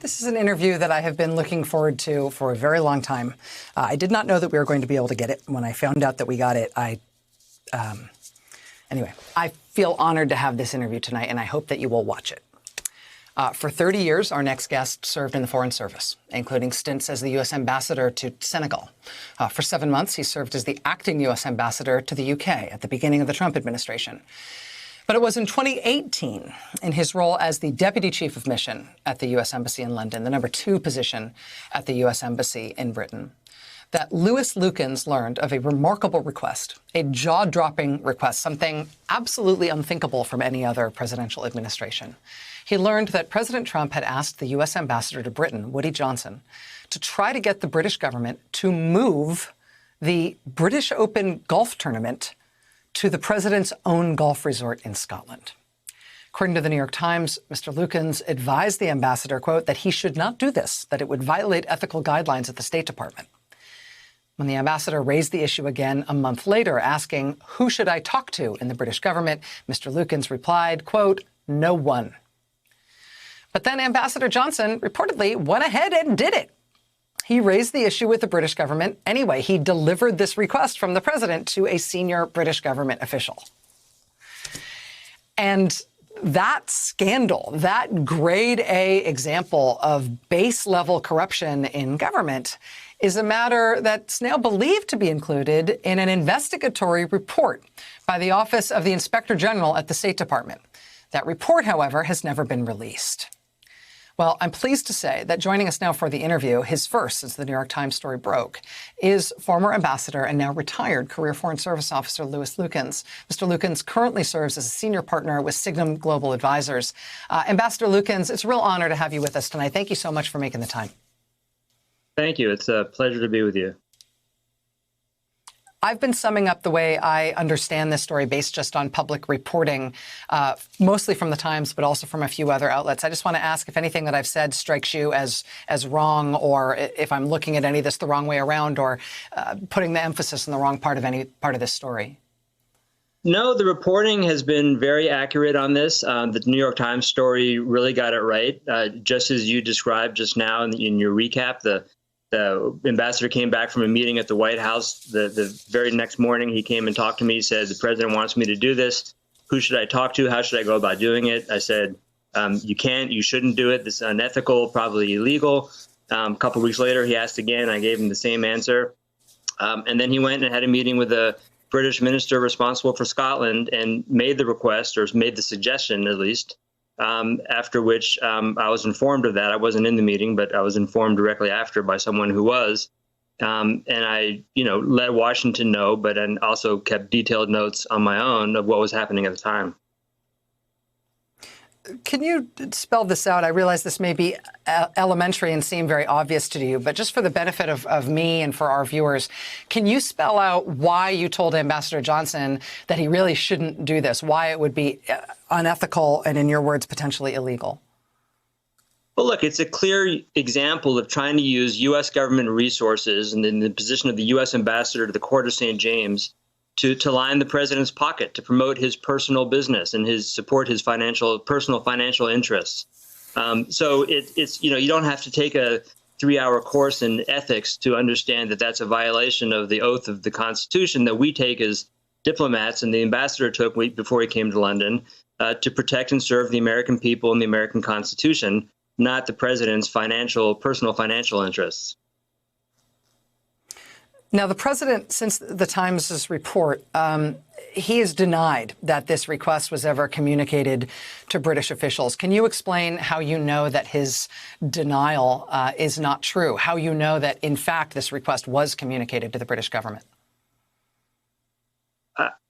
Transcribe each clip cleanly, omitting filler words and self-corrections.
This is an interview that I have been looking forward to for a very long time. I did not know that we were going to be able to get it. When I found out that we got it, anyway, I feel honored to have this interview tonight, and I hope that you will watch it. For 30 years, our next guest served in the Foreign Service, including stints as the U.S. ambassador to Senegal. For 7 months, he served as the acting U.S. ambassador to the UK at the beginning of the Trump administration. But it was in 2018, in his role as the Deputy Chief of Mission at the U.S. Embassy in London, the #2 position at the U.S. Embassy in Britain, that Louis Lukens learned of a remarkable request, a jaw-dropping request, something absolutely unthinkable from any other presidential administration. He learned that President Trump had asked the U.S. ambassador to Britain, Woody Johnson, to try to get the British government to move the British Open golf tournament to the president's own golf resort in Scotland. According to the New York Times, Mr. Lukens advised the ambassador, quote, that he should not do this, that it would violate ethical guidelines at the State Department. When the ambassador raised the issue again a month later, asking, who should I talk to in the British government, Mr. Lukens replied, quote, no one. But then Ambassador Johnson reportedly went ahead and did it. He raised the issue with the British government anyway. He delivered this request from the president to a senior British government official. And that scandal, that grade A example of base level corruption in government, is a matter that's now believed to be included in an investigatory report by the Office of the Inspector General at the State Department. That report, however, has never been released. Well, I'm pleased to say that joining us now for the interview, his first since the New York Times story broke, is former ambassador and now retired career Foreign Service officer Louis Lukens. Mr. Lukens currently serves as a senior partner with Signum Global Advisors. Ambassador Lukens, it's a real honor to have you with us tonight. Thank you so much for making the time. Thank you. It's a pleasure to be with you. I've been summing up the way I understand this story based just on public reporting, mostly from the Times, but also from a few other outlets. I just want to ask if anything that I've said strikes you as wrong, or if I'm looking at any of this the wrong way around, or putting the emphasis on the wrong part of any part of this story. No, the reporting has been very accurate on this. The New York Times story really got it right. Just as you described just now in your recap, the ambassador came back from a meeting at the White House. The very next morning, he came and talked to me. He said, the president wants me to do this. Who should I talk to? How should I go about doing it? I said, you shouldn't do it. This is unethical, probably illegal. A couple of weeks later, he asked again. I gave him the same answer. And then he went and had a meeting with the British minister responsible for Scotland and made the request, or made the suggestion at least. After which I was informed of that. I wasn't in the meeting, but I was informed directly after by someone who was. And I, let Washington know, but and also kept detailed notes on my own of what was happening at the time. Can you spell this out? I realize this may be elementary and seem very obvious to you, but just for the benefit of me and for our viewers, can you spell out why you told Ambassador Johnson that he really shouldn't do this, why it would be unethical and, in your words, potentially illegal? Well, look, it's a clear example of trying to use U.S. government resources and in the position of the U.S. ambassador to the Court of St. James to line the president's pocket, to promote his personal business and support his personal financial interests. So it's you don't have to take a 3-hour course in ethics to understand that that's a violation of the oath of the Constitution that we take as diplomats, and the ambassador took before he came to London, to protect and serve the American people and the American Constitution, not the president's personal financial interests. Now, the president, since the Times' report, he has denied that this request was ever communicated to British officials. Can you explain how you know that his denial is not true, how you know that, in fact, this request was communicated to the British government?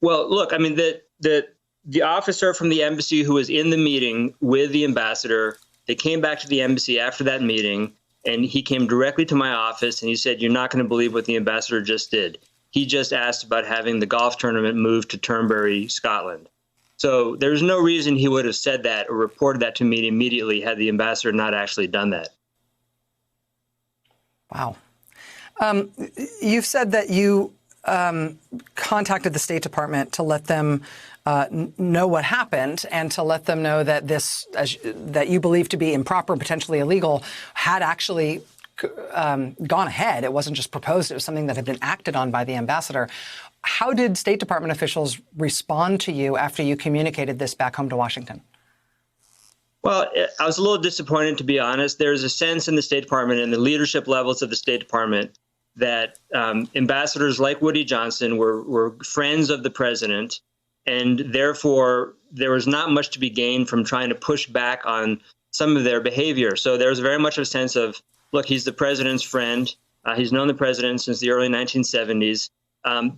Well, look, I mean, the officer from the embassy who was in the meeting with the ambassador, they came back to the embassy after that meeting, and he came directly to my office and he said, you're not going to believe what the ambassador just did. He just asked about having the golf tournament moved to Turnberry, Scotland. So there's no reason he would have said that or reported that to me immediately had the ambassador not actually done that. Wow. You've said that you contacted the State Department to let them know what happened and to let them know that this, that you believe to be improper, potentially illegal, had actually gone ahead. It wasn't just proposed. It was something that had been acted on by the ambassador. How did State Department officials respond to you after you communicated this back home to Washington? Well, I was a little disappointed, to be honest. There's a sense in the State Department and the leadership levels of the State Department that ambassadors like Woody Johnson were friends of the president, and therefore there was not much to be gained from trying to push back on some of their behavior. So there was very much a sense of, look, he's the president's friend. He's known the president since the early 1970s.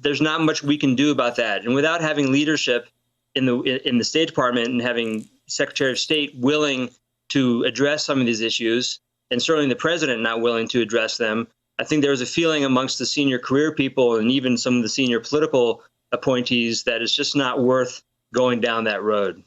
There's not much we can do about that. And without having leadership in the State Department and having Secretary of State willing to address some of these issues, and certainly the president not willing to address them, I think there was a feeling amongst the senior career people and even some of the senior political appointees that it's just not worth going down that road.